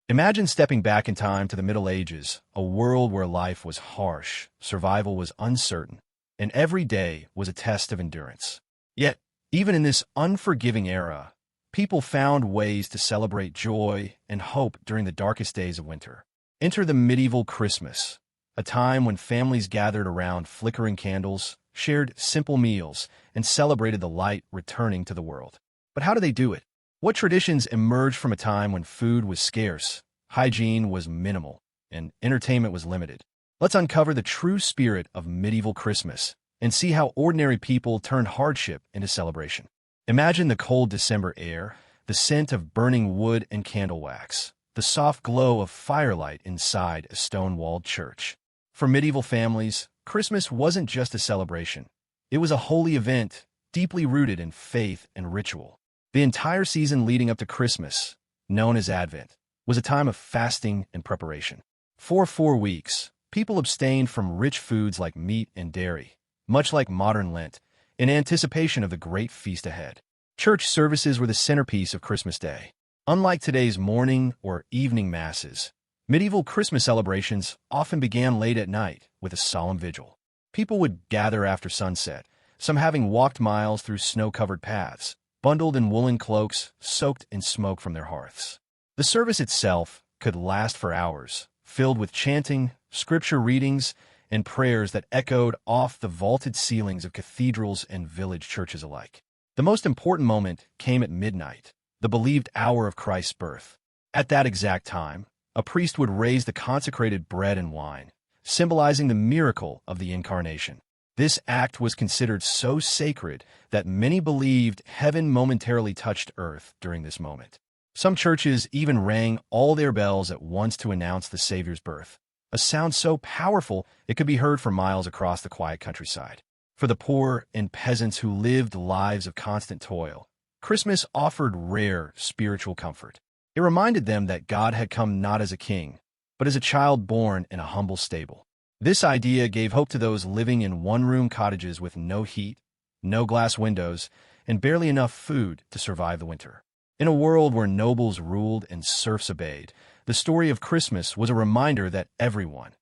Imagine stepping back in time to the Middle Ages, a world where life was harsh, survival was uncertain, and every day was a test of endurance. Yet, even in this unforgiving era, people found ways to celebrate joy and hope during the darkest days of winter. Enter the medieval Christmas, a time when families gathered around flickering candles, shared simple meals, and celebrated the light returning to the world. But how do they do it? What traditions emerged from a time when food was scarce, hygiene was minimal, and entertainment was limited? Let's uncover the true spirit of medieval Christmas and see how ordinary people turned hardship into celebration. Imagine the cold December air, the scent of burning wood and candle wax, the soft glow of firelight inside a stone-walled church. For medieval families, Christmas wasn't just a celebration. It was a holy event, deeply rooted in faith and ritual. The entire season leading up to Christmas, known as Advent, was a time of fasting and preparation. For 4 weeks, people abstained from rich foods like meat and dairy, much like modern Lent, in anticipation of the great feast ahead. Church services were the centerpiece of Christmas Day. Unlike today's morning or evening masses, medieval Christmas celebrations often began late at night with a solemn vigil. People would gather after sunset, some having walked miles through snow-covered paths, bundled in woolen cloaks soaked in smoke from their hearths. The service itself could last for hours, filled with chanting, scripture readings, and prayers that echoed off the vaulted ceilings of cathedrals and village churches alike. The most important moment came at midnight, the believed hour of Christ's birth. At that exact time, a priest would raise the consecrated bread and wine, symbolizing the miracle of the Incarnation. This act was considered so sacred that many believed heaven momentarily touched earth during this moment. Some churches even rang all their bells at once to announce the Savior's birth, a sound so powerful it could be heard for miles across the quiet countryside. For the poor and peasants who lived lives of constant toil, Christmas offered rare spiritual comfort. It reminded them that God had come not as a king, but as a child born in a humble stable. This idea gave hope to those living in one-room cottages with no heat, no glass windows, and barely enough food to survive the winter. In a world where nobles ruled and serfs obeyed, the story of Christmas was a reminder that everyone,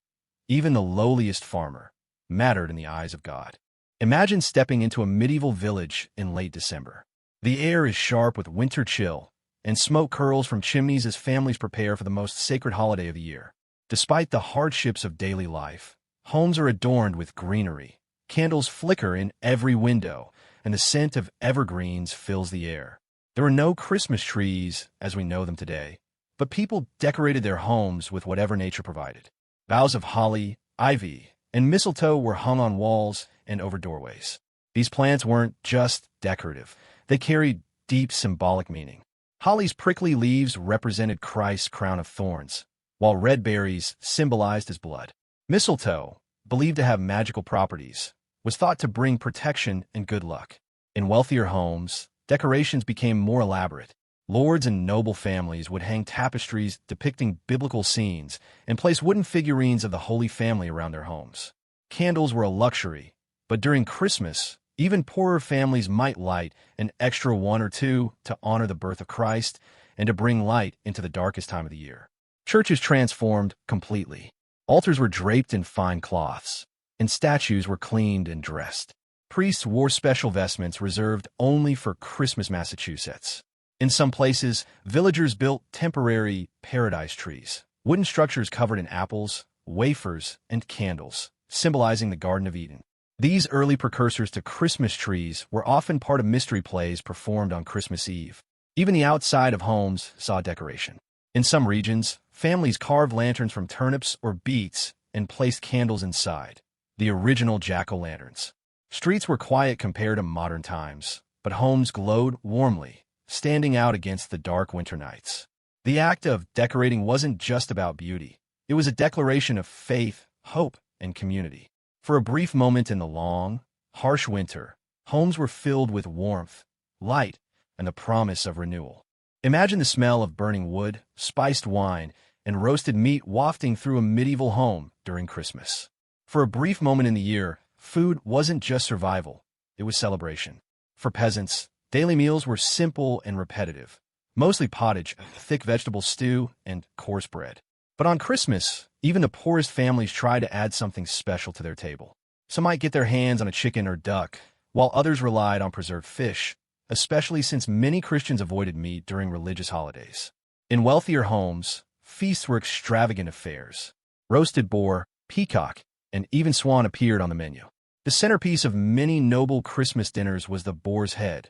even the lowliest farmer, mattered in the eyes of God. Imagine stepping into a medieval village in late December. The air is sharp with winter chill, and smoke curls from chimneys as families prepare for the most sacred holiday of the year. Despite the hardships of daily life, homes are adorned with greenery, candles flicker in every window, and the scent of evergreens fills the air. There are no Christmas trees as we know them today, but people decorated their homes with whatever nature provided. Boughs of holly, ivy, and mistletoe were hung on walls and over doorways. These plants weren't just decorative. They carried deep symbolic meaning. Holly's prickly leaves represented Christ's crown of thorns, while red berries symbolized his blood. Mistletoe, believed to have magical properties, was thought to bring protection and good luck. In wealthier homes, decorations became more elaborate. Lords and noble families would hang tapestries depicting biblical scenes and place wooden figurines of the Holy Family around their homes. Candles were a luxury, but during Christmas, even poorer families might light an extra one or two to honor the birth of Christ and to bring light into the darkest time of the year. Churches transformed completely. Altars were draped in fine cloths, and statues were cleaned and dressed. Priests wore special vestments reserved only for Christmas, Massachusetts. In some places, villagers built temporary paradise trees, wooden structures covered in apples, wafers, and candles, symbolizing the Garden of Eden. These early precursors to Christmas trees were often part of mystery plays performed on Christmas Eve. Even the outside of homes saw decoration. In some regions, families carved lanterns from turnips or beets and placed candles inside, the original jack-o'-lanterns. Streets were quiet compared to modern times, but homes glowed warmly, standing out against the dark winter nights. The act of decorating wasn't just about beauty. It was a declaration of faith, hope, and community. For a brief moment in the long, harsh winter, homes were filled with warmth, light, and the promise of renewal. Imagine the smell of burning wood, spiced wine, and roasted meat wafting through a medieval home during Christmas. For a brief moment in the year, food wasn't just survival, it was celebration. For peasants, daily meals were simple and repetitive. mostly pottage, thick vegetable stew, and coarse bread. But on Christmas, even the poorest families try to add something special to their table. Some might get their hands on a chicken or duck, while others relied on preserved fish, especially since many Christians avoided meat during religious holidays. In wealthier homes, feasts were extravagant affairs. Roasted boar, peacock, and even swan appeared on the menu. The centerpiece of many noble Christmas dinners was the boar's head,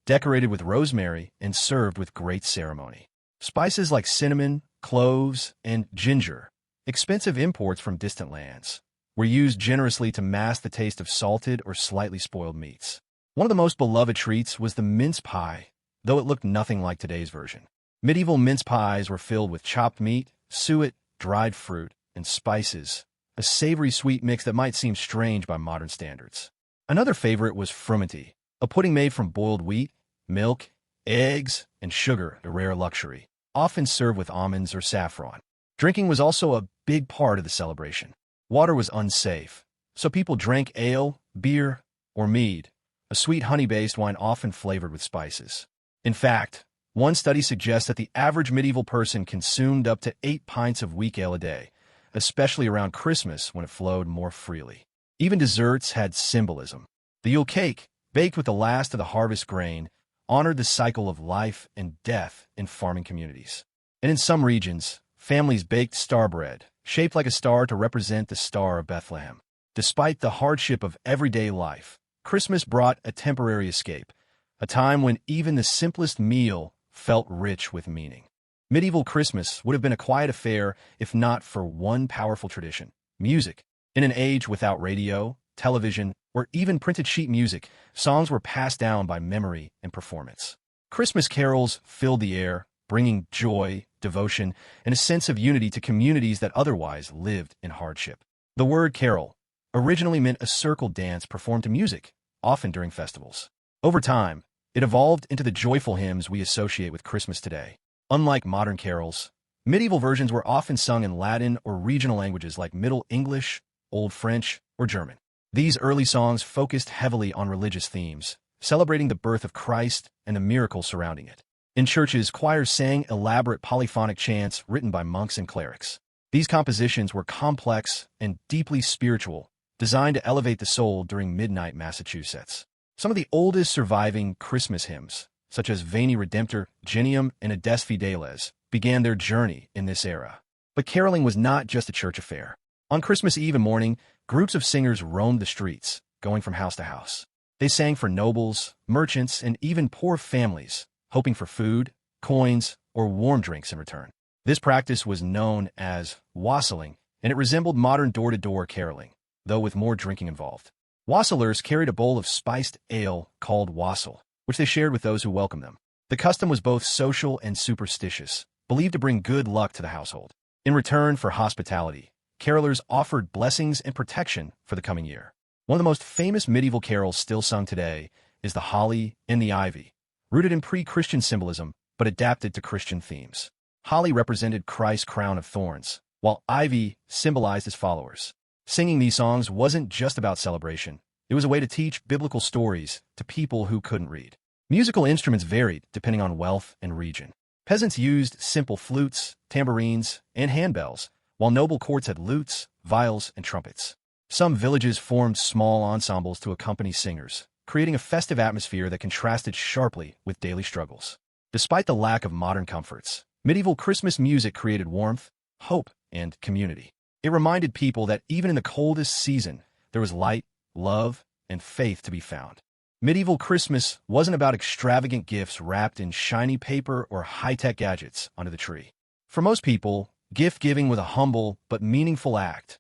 decorated with rosemary and served with great ceremony. Spices like cinnamon, cloves, and ginger, expensive imports from distant lands, were used generously to mask the taste of salted or slightly spoiled meats. One of the most beloved treats was the mince pie, though it looked nothing like today's version. Medieval mince pies were filled with chopped meat, suet, dried fruit, and spices, a savory sweet mix that might seem strange by modern standards. Another favorite was frumenty, a pudding made from boiled wheat, milk, eggs, and sugar, a rare luxury, often served with almonds or saffron. Drinking was also a big part of the celebration. Water was unsafe, so people drank ale, beer, or mead, a sweet honey-based wine often flavored with spices. In fact, one study suggests that the average medieval person consumed up to 8 pints of weak ale a day, especially around Christmas when it flowed more freely. Even desserts had symbolism. The Yule cake, baked with the last of the harvest grain, honored the cycle of life and death in farming communities. And in some regions, families baked star bread, shaped like a star to represent the Star of Bethlehem. Despite the hardship of everyday life, Christmas brought a temporary escape, a time when even the simplest meal felt rich with meaning. Medieval Christmas would have been a quiet affair if not for one powerful tradition: music. In an age without radio, television, or even printed sheet music, songs were passed down by memory and performance. Christmas carols filled the air, bringing joy, devotion, and a sense of unity to communities that otherwise lived in hardship. The word carol originally meant a circle dance performed to music, often during festivals. Over time, it evolved into the joyful hymns we associate with Christmas today. Unlike modern carols, medieval versions were often sung in Latin or regional languages like Middle English, Old French, or German. These early songs focused heavily on religious themes, celebrating the birth of Christ and the miracles surrounding it. In churches, choirs sang elaborate polyphonic chants written by monks and clerics. These compositions were complex and deeply spiritual, designed to elevate the soul during midnight Massachusetts. Some of the oldest surviving Christmas hymns, such as Veni Redemptor, Gentium, and Ades Fideles, began their journey in this era. But caroling was not just a church affair. On Christmas Eve and morning, groups of singers roamed the streets, going from house to house. They sang for nobles, merchants, and even poor families, hoping for food, coins, or warm drinks in return. This practice was known as wassailing, and it resembled modern door-to-door caroling, though with more drinking involved. Wassailers carried a bowl of spiced ale called wassail, which they shared with those who welcomed them. The custom was both social and superstitious, believed to bring good luck to the household. In return for hospitality, carolers offered blessings and protection for the coming year. One of the most famous medieval carols still sung today is The Holly and the Ivy, rooted in pre-Christian symbolism but adapted to Christian themes. Holly represented Christ's crown of thorns, while ivy symbolized his followers. Singing these songs wasn't just about celebration. It was a way to teach biblical stories to people who couldn't read. Musical instruments varied depending on wealth and region. Peasants used simple flutes, tambourines, and handbells, while noble courts had lutes, viols, and trumpets. Some villages formed small ensembles to accompany singers, creating a festive atmosphere that contrasted sharply with daily struggles. Despite the lack of modern comforts, medieval Christmas music created warmth, hope, and community. It reminded people that even in the coldest season, there was light, love, and faith to be found. Medieval Christmas wasn't about extravagant gifts wrapped in shiny paper or high-tech gadgets under the tree. For most people, gift-giving was a humble but meaningful act,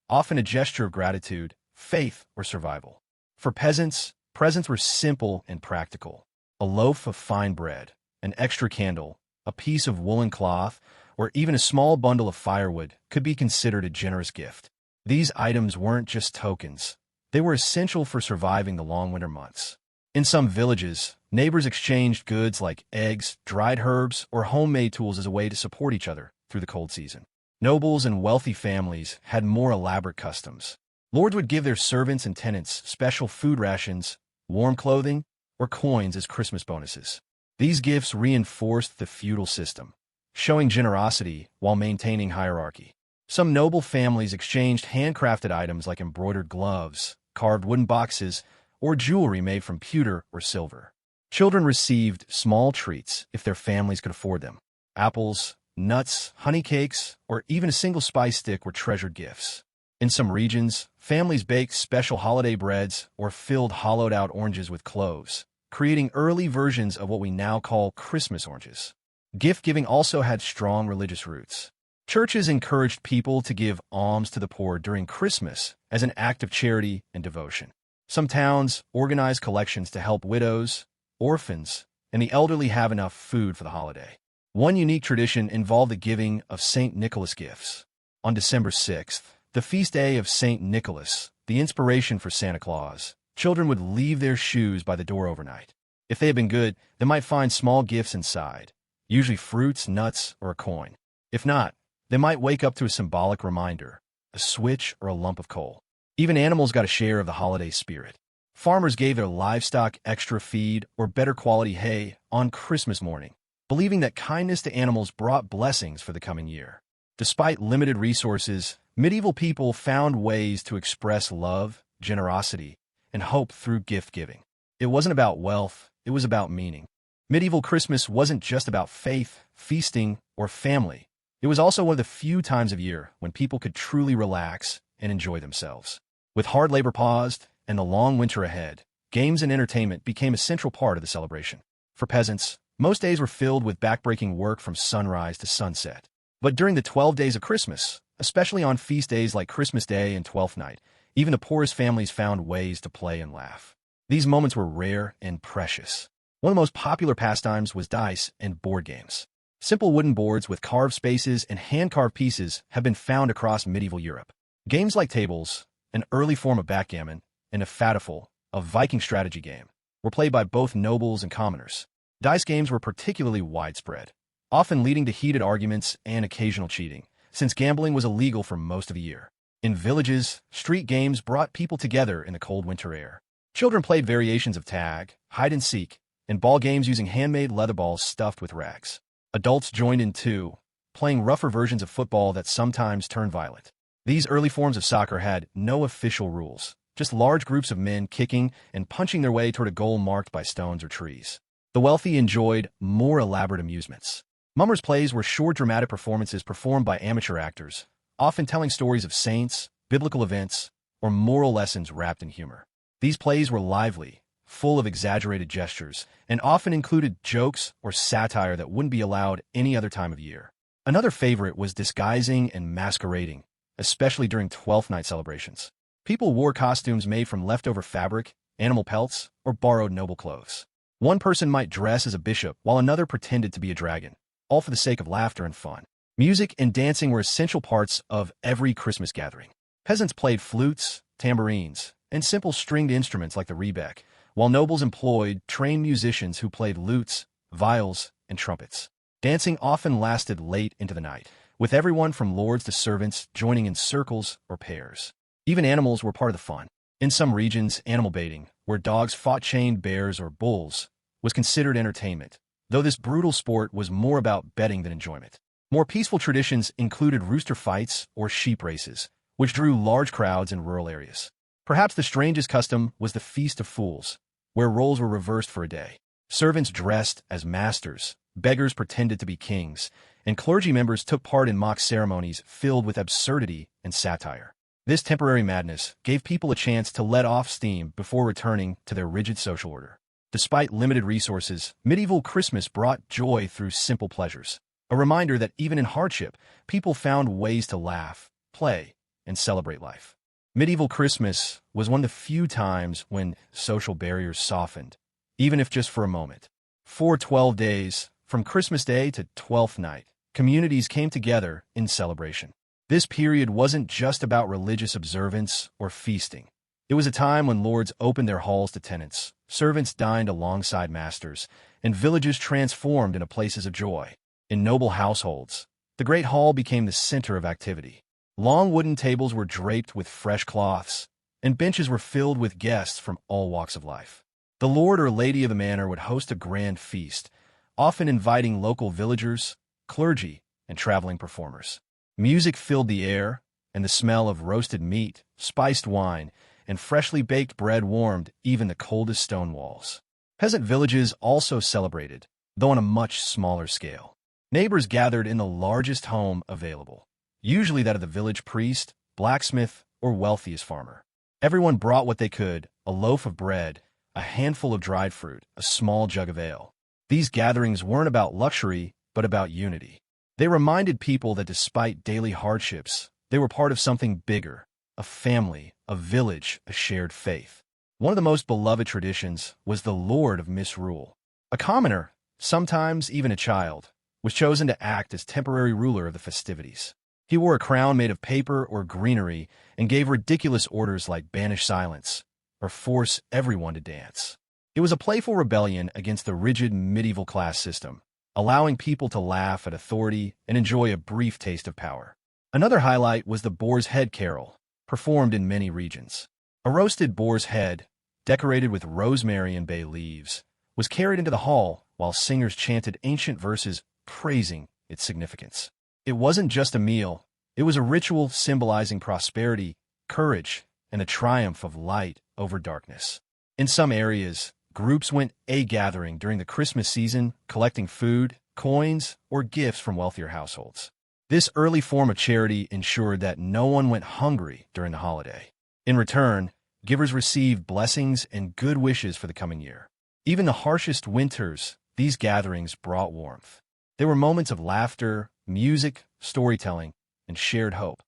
often a gesture of gratitude, faith, or survival. For peasants, presents were simple and practical. A loaf of fine bread, an extra candle, a piece of woolen cloth, or even a small bundle of firewood could be considered a generous gift. These items weren't just tokens. They were essential for surviving the long winter months. In some villages, neighbors exchanged goods like eggs, dried herbs, or homemade tools as a way to support each other through the cold season. Nobles and wealthy families had more elaborate customs. Lords would give their servants and tenants special food rations, warm clothing, or coins as Christmas bonuses. These gifts reinforced the feudal system, showing generosity while maintaining hierarchy. Some noble families exchanged handcrafted items like embroidered gloves, carved wooden boxes, or jewelry made from pewter or silver. Children received small treats if their families could afford them. Apples, nuts, honey cakes, or even a single spice stick were treasured gifts. In some regions, families baked special holiday breads or filled hollowed-out oranges with cloves, creating early versions of what we now call Christmas oranges. Gift-giving also had strong religious roots. Churches encouraged people to give alms to the poor during Christmas as an act of charity and devotion. Some towns organized collections to help widows, orphans, and the elderly have enough food for the holiday. One unique tradition involved the giving of St. Nicholas gifts. On December 6th, the feast day of St. Nicholas, the inspiration for Santa Claus, children would leave their shoes by the door overnight. If they had been good, they might find small gifts inside, usually fruits, nuts, or a coin. If not, they might wake up to a symbolic reminder, a switch or a lump of coal. Even animals got a share of the holiday spirit. Farmers gave their livestock extra feed or better quality hay on Christmas morning, believing that kindness to animals brought blessings for the coming year. Despite limited resources, medieval people found ways to express love, generosity, and hope through gift-giving. It wasn't about wealth, it was about meaning. Medieval Christmas wasn't just about faith, feasting, or family. It was also one of the few times of year when people could truly relax and enjoy themselves. With hard labor paused and the long winter ahead, games and entertainment became a central part of the celebration. For peasants, most days were filled with backbreaking work from sunrise to sunset. But during the 12 days of Christmas, especially on feast days like Christmas Day and Twelfth Night, even the poorest families found ways to play and laugh. These moments were rare and precious. One of the most popular pastimes was dice and board games. Simple wooden boards with carved spaces and hand-carved pieces have been found across medieval Europe. Games like tables, an early form of backgammon, and a fateful, a Viking strategy game, were played by both nobles and commoners. Dice games were particularly widespread, often leading to heated arguments and occasional cheating, since gambling was illegal for most of the year. In villages, street games brought people together in the cold winter air. Children played variations of tag, hide-and-seek, and ball games using handmade leather balls stuffed with rags. Adults joined in too, playing rougher versions of football that sometimes turned violent. These early forms of soccer had no official rules, just large groups of men kicking and punching their way toward a goal marked by stones or trees. The wealthy enjoyed more elaborate amusements. Mummers' plays were short dramatic performances performed by amateur actors, often telling stories of saints, biblical events, or moral lessons wrapped in humor. These plays were lively, full of exaggerated gestures, and often included jokes or satire that wouldn't be allowed any other time of year. Another favorite was disguising and masquerading, especially during Twelfth Night celebrations. People wore costumes made from leftover fabric, animal pelts, or borrowed noble clothes. One person might dress as a bishop while another pretended to be a dragon, all for the sake of laughter and fun. Music and dancing were essential parts of every Christmas gathering. Peasants played flutes, tambourines, and simple stringed instruments like the rebec, while nobles employed trained musicians who played lutes, viols, and trumpets. Dancing often lasted late into the night, with everyone from lords to servants joining in circles or pairs. Even animals were part of the fun. In some regions, animal baiting, where dogs fought chained bears or bulls, was considered entertainment, though this brutal sport was more about betting than enjoyment. More peaceful traditions included rooster fights or sheep races, which drew large crowds in rural areas. Perhaps the strangest custom was the Feast of Fools, where roles were reversed for a day. Servants dressed as masters, beggars pretended to be kings, and clergy members took part in mock ceremonies filled with absurdity and satire. This temporary madness gave people a chance to let off steam before returning to their rigid social order. Despite limited resources, medieval Christmas brought joy through simple pleasures, a reminder that even in hardship, people found ways to laugh, play, and celebrate life. Medieval Christmas was one of the few times when social barriers softened, even if just for a moment. For 12 days, from Christmas Day to Twelfth Night, communities came together in celebration. This period wasn't just about religious observance or feasting. It was a time when lords opened their halls to tenants, servants dined alongside masters, and villages transformed into places of joy. In noble households, the Great Hall became the center of activity. Long wooden tables were draped with fresh cloths, and benches were filled with guests from all walks of life. The lord or lady of the manor would host a grand feast, often inviting local villagers, clergy, and traveling performers. Music filled the air, and the smell of roasted meat, spiced wine, and freshly baked bread warmed even the coldest stone walls. Peasant villages also celebrated, though on a much smaller scale. Neighbors gathered in the largest home available, usually that of the village priest, blacksmith, or wealthiest farmer. Everyone brought what they could: a loaf of bread, a handful of dried fruit, a small jug of ale. These gatherings weren't about luxury, but about unity. They reminded people that despite daily hardships, they were part of something bigger: a family, a village, a shared faith. One of the most beloved traditions was the Lord of Misrule. A commoner, sometimes even a child, was chosen to act as temporary ruler of the festivities. He wore a crown made of paper or greenery and gave ridiculous orders like banish silence or force everyone to dance. It was a playful rebellion against the rigid medieval class system, allowing people to laugh at authority and enjoy a brief taste of power. Another highlight was the Boar's Head Carol, performed in many regions. A roasted boar's head, decorated with rosemary and bay leaves, was carried into the hall while singers chanted ancient verses praising its significance. It wasn't just a meal, it was a ritual symbolizing prosperity, courage, and the triumph of light over darkness. In some areas, groups went a-gathering during the Christmas season, collecting food, coins, or gifts from wealthier households. This early form of charity ensured that no one went hungry during the holiday. In return, givers received blessings and good wishes for the coming year. Even the harshest winters, these gatherings brought warmth. They were moments of laughter, music, storytelling, and shared hope.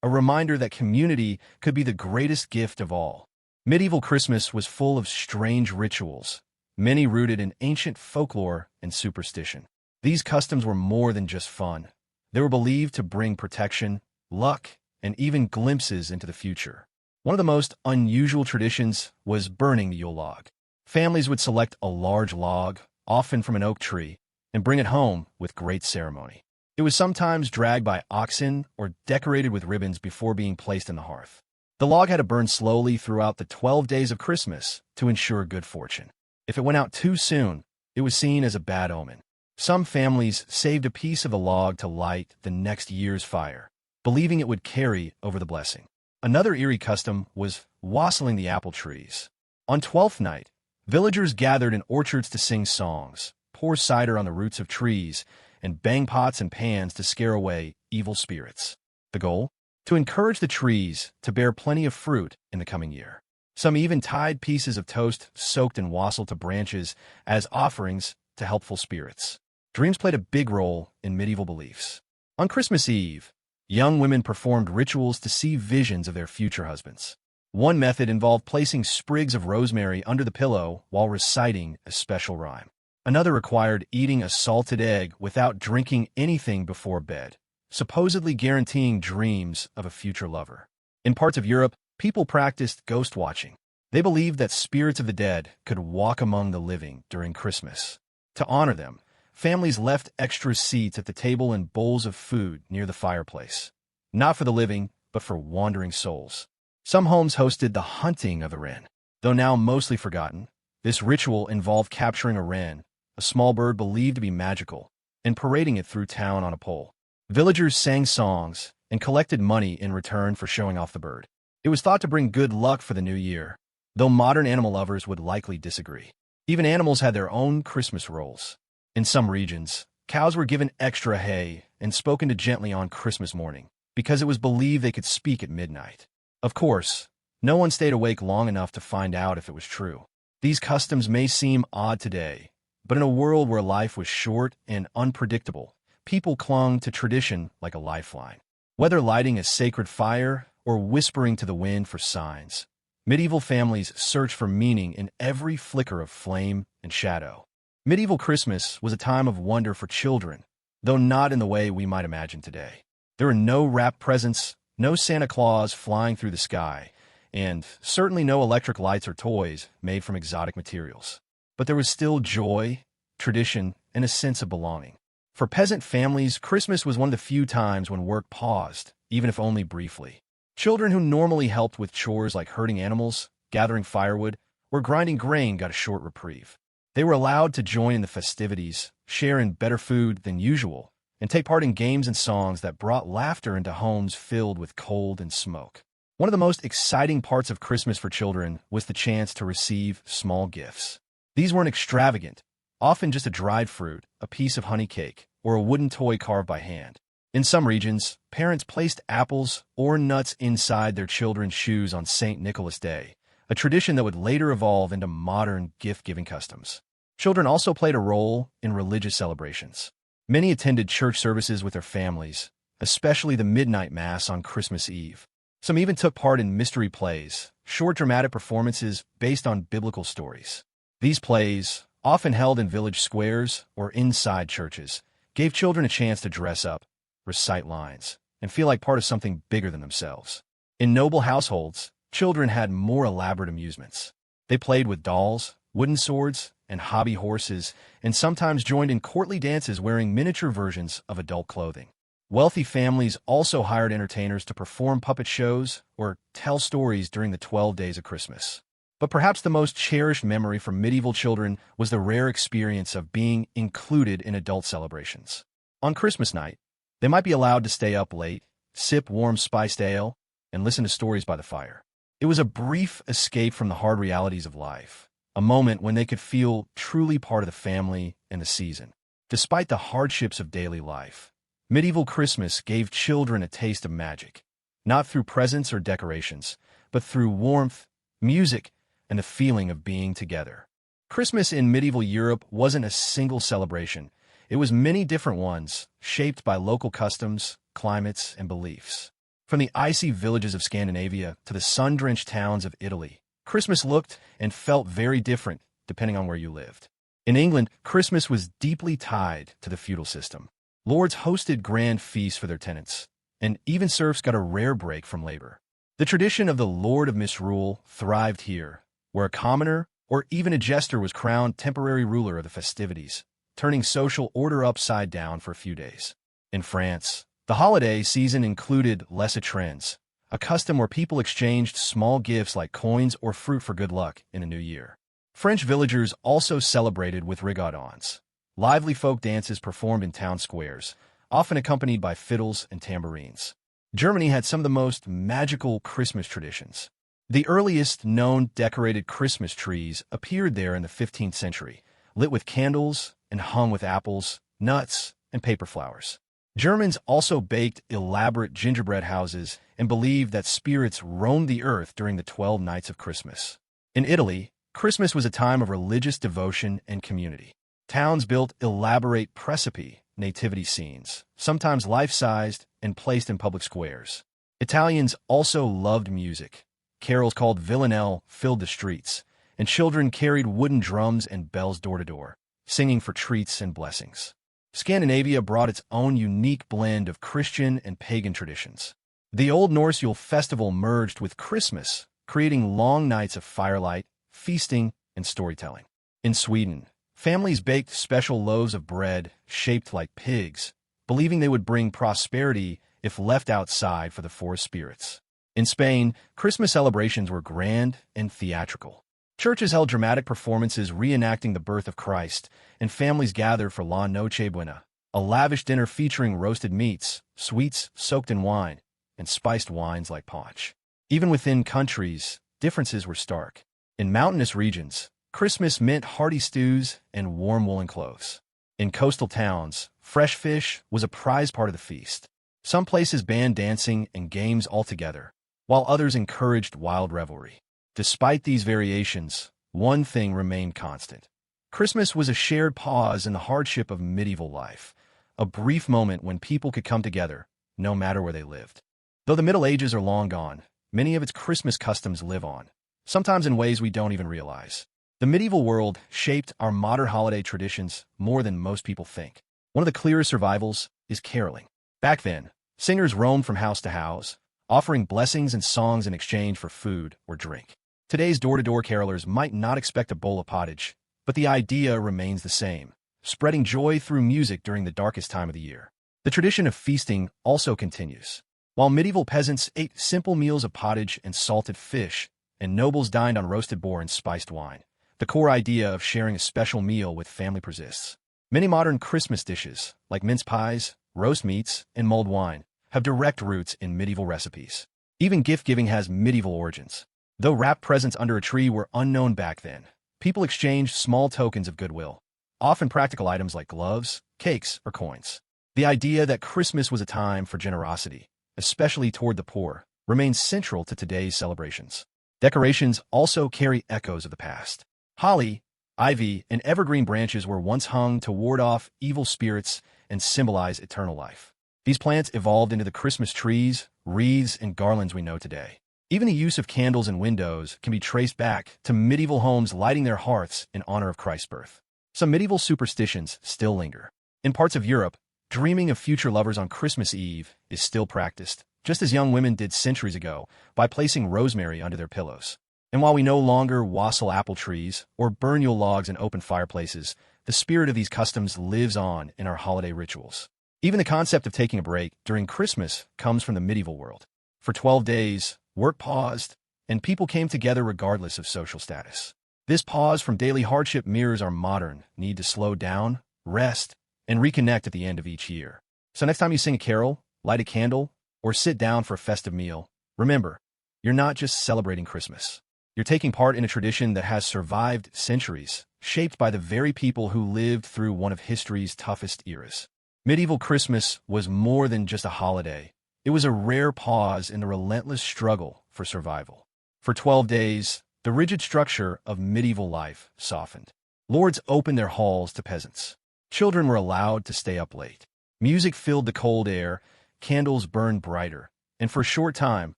A reminder that community could be the greatest gift of all. Medieval Christmas was full of strange rituals, many rooted in ancient folklore and superstition. These customs were more than just fun. They were believed to bring protection, luck, and even glimpses into the future. One of the most unusual traditions was burning the Yule log. Families would select a large log, often from an oak tree, and bring it home with great ceremony. It was sometimes dragged by oxen or decorated with ribbons before being placed in the hearth. The log had to burn slowly throughout the 12 days of Christmas to ensure good fortune. If it went out too soon, it was seen as a bad omen. Some families saved a piece of the log to light the next year's fire, believing it would carry over the blessing. Another eerie custom was wassailing the apple trees. On Twelfth Night, villagers gathered in orchards to sing songs, pour cider on the roots of trees, and bang pots and pans to scare away evil spirits. The goal? To encourage the trees to bear plenty of fruit in the coming year. Some even tied pieces of toast soaked in wassail to branches as offerings to helpful spirits. Dreams played a big role in medieval beliefs. On Christmas Eve, young women performed rituals to see visions of their future husbands. One method involved placing sprigs of rosemary under the pillow while reciting a special rhyme. Another required eating a salted egg without drinking anything before bed, supposedly guaranteeing dreams of a future lover. In parts of Europe, people practiced ghost watching. They believed that spirits of the dead could walk among the living during Christmas. To honor them, families left extra seats at the table and bowls of food near the fireplace. Not for the living, but for wandering souls. Some homes hosted the hunting of a wren. Though now mostly forgotten, this ritual involved capturing a wren, a small bird believed to be magical, and parading it through town on a pole. Villagers sang songs and collected money in return for showing off the bird. It was thought to bring good luck for the new year, though modern animal lovers would likely disagree. Even animals had their own Christmas roles. In some regions, cows were given extra hay and spoken to gently on Christmas morning, because it was believed they could speak at midnight. Of course, no one stayed awake long enough to find out if it was true. These customs may seem odd today, but in a world where life was short and unpredictable, people clung to tradition like a lifeline. Whether lighting a sacred fire or whispering to the wind for signs, medieval families searched for meaning in every flicker of flame and shadow. Medieval Christmas was a time of wonder for children, though not in the way we might imagine today. There were no wrapped presents, no Santa Claus flying through the sky, and certainly no electric lights or toys made from exotic materials. But there was still joy, tradition, and a sense of belonging. For peasant families, Christmas was one of the few times when work paused, even if only briefly. Children who normally helped with chores like herding animals, gathering firewood, or grinding grain got a short reprieve. They were allowed to join in the festivities, share in better food than usual, and take part in games and songs that brought laughter into homes filled with cold and smoke. One of the most exciting parts of Christmas for children was the chance to receive small gifts. These weren't extravagant, often just a dried fruit, a piece of honey cake, or a wooden toy carved by hand. In some regions, parents placed apples or nuts inside their children's shoes on St. Nicholas Day, a tradition that would later evolve into modern gift-giving customs. Children also played a role in religious celebrations. Many attended church services with their families, especially the midnight mass on Christmas Eve. Some even took part in mystery plays, short dramatic performances based on biblical stories. These plays, often held in village squares or inside churches, gave children a chance to dress up, recite lines, and feel like part of something bigger than themselves. In noble households, children had more elaborate amusements. They played with dolls, wooden swords, and hobby horses, and sometimes joined in courtly dances wearing miniature versions of adult clothing. Wealthy families also hired entertainers to perform puppet shows or tell stories during the 12 days of Christmas. But perhaps the most cherished memory for medieval children was the rare experience of being included in adult celebrations. On Christmas night, they might be allowed to stay up late, sip warm spiced ale, and listen to stories by the fire. It was a brief escape from the hard realities of life, a moment when they could feel truly part of the family and the season. Despite the hardships of daily life, medieval Christmas gave children a taste of magic, not through presents or decorations, but through warmth, music, and the feeling of being together. Christmas in medieval Europe wasn't a single celebration. It was many different ones, shaped by local customs, climates, and beliefs. From the icy villages of Scandinavia to the sun-drenched towns of Italy, Christmas looked and felt very different depending on where you lived. In England, Christmas was deeply tied to the feudal system. Lords hosted grand feasts for their tenants, and even serfs got a rare break from labor. The tradition of the Lord of Misrule thrived here, where a commoner or even a jester was crowned temporary ruler of the festivities, turning social order upside down for a few days. In France, the holiday season included les trends, a custom where people exchanged small gifts like coins or fruit for good luck in a new year. French villagers also celebrated with rigodons, lively folk dances performed in town squares, often accompanied by fiddles and tambourines. Germany had some of the most magical Christmas traditions. The earliest known decorated Christmas trees appeared there in the 15th century, lit with candles and hung with apples, nuts, and paper flowers. Germans also baked elaborate gingerbread houses and believed that spirits roamed the earth during the 12 nights of Christmas. In Italy, Christmas was a time of religious devotion and community. Towns built elaborate presepe, nativity scenes, sometimes life-sized and placed in public squares. Italians also loved music. Carols called villanelle filled the streets, and children carried wooden drums and bells door to door, singing for treats and blessings. Scandinavia brought its own unique blend of Christian and pagan traditions. The Old Norse Yule festival merged with Christmas, creating long nights of firelight, feasting, and storytelling. In Sweden, families baked special loaves of bread shaped like pigs, believing they would bring prosperity if left outside for the forest spirits. In Spain, Christmas celebrations were grand and theatrical. Churches held dramatic performances reenacting the birth of Christ, and families gathered for La Noche Buena, a lavish dinner featuring roasted meats, sweets soaked in wine, and spiced wines like punch. Even within countries, differences were stark. In mountainous regions, Christmas meant hearty stews and warm woolen clothes. In coastal towns, fresh fish was a prized part of the feast. Some places banned dancing and games altogether, while others encouraged wild revelry. Despite these variations, one thing remained constant. Christmas was a shared pause in the hardship of medieval life, a brief moment when people could come together, no matter where they lived. Though the Middle Ages are long gone, many of its Christmas customs live on, sometimes in ways we don't even realize. The medieval world shaped our modern holiday traditions more than most people think. One of the clearest survivals is caroling. Back then, singers roamed from house to house, offering blessings and songs in exchange for food or drink. Today's door-to-door carolers might not expect a bowl of pottage, but the idea remains the same, spreading joy through music during the darkest time of the year. The tradition of feasting also continues. While medieval peasants ate simple meals of pottage and salted fish, and nobles dined on roasted boar and spiced wine, the core idea of sharing a special meal with family persists. Many modern Christmas dishes, like mince pies, roast meats, and mulled wine, have direct roots in medieval recipes. Even gift-giving has medieval origins. Though wrapped presents under a tree were unknown back then, people exchanged small tokens of goodwill, often practical items like gloves, cakes, or coins. The idea that Christmas was a time for generosity, especially toward the poor, remains central to today's celebrations. Decorations also carry echoes of the past. Holly, ivy, and evergreen branches were once hung to ward off evil spirits and symbolize eternal life. These plants evolved into the Christmas trees, wreaths, and garlands we know today. Even the use of candles in windows can be traced back to medieval homes lighting their hearths in honor of Christ's birth. Some medieval superstitions still linger. In parts of Europe, dreaming of future lovers on Christmas Eve is still practiced, just as young women did centuries ago, by placing rosemary under their pillows. And while we no longer wassail apple trees or burn Yule logs in open fireplaces, the spirit of these customs lives on in our holiday rituals. Even the concept of taking a break during Christmas comes from the medieval world. For 12 days, work paused, and people came together regardless of social status. This pause from daily hardship mirrors our modern need to slow down, rest, and reconnect at the end of each year. So next time you sing a carol, light a candle, or sit down for a festive meal, remember, you're not just celebrating Christmas. You're taking part in a tradition that has survived centuries, shaped by the very people who lived through one of history's toughest eras. Medieval Christmas was more than just a holiday. It was a rare pause in the relentless struggle for survival. For 12 days, the rigid structure of medieval life softened. Lords opened their halls to peasants. Children were allowed to stay up late. Music filled the cold air, candles burned brighter, and for a short time,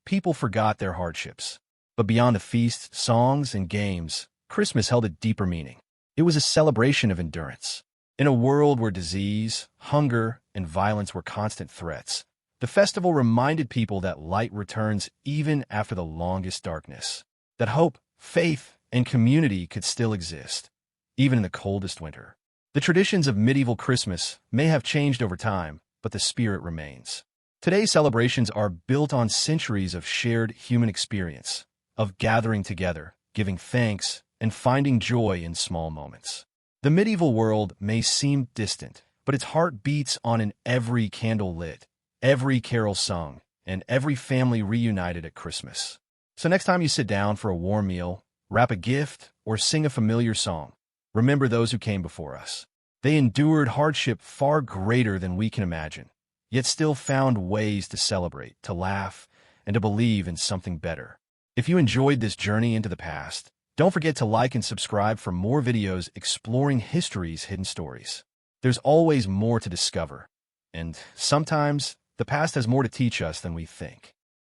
people forgot their hardships. But beyond the feasts, songs, and games, Christmas held a deeper meaning. It was a celebration of endurance. In a world where disease, hunger, and violence were constant threats, the festival reminded people that light returns even after the longest darkness, that hope, faith, and community could still exist, even in the coldest winter. The traditions of medieval Christmas may have changed over time, but the spirit remains. Today's celebrations are built on centuries of shared human experience, of gathering together, giving thanks, and finding joy in small moments. The medieval world may seem distant, but its heart beats on in every candle lit, every carol sung, and every family reunited at Christmas. So next time you sit down for a warm meal, wrap a gift, or sing a familiar song, remember those who came before us. They endured hardship far greater than we can imagine, yet still found ways to celebrate, to laugh, and to believe in something better. If you enjoyed this journey into the past, don't forget to like and subscribe for more videos exploring history's hidden stories. There's always more to discover, and sometimes the past has more to teach us than we think.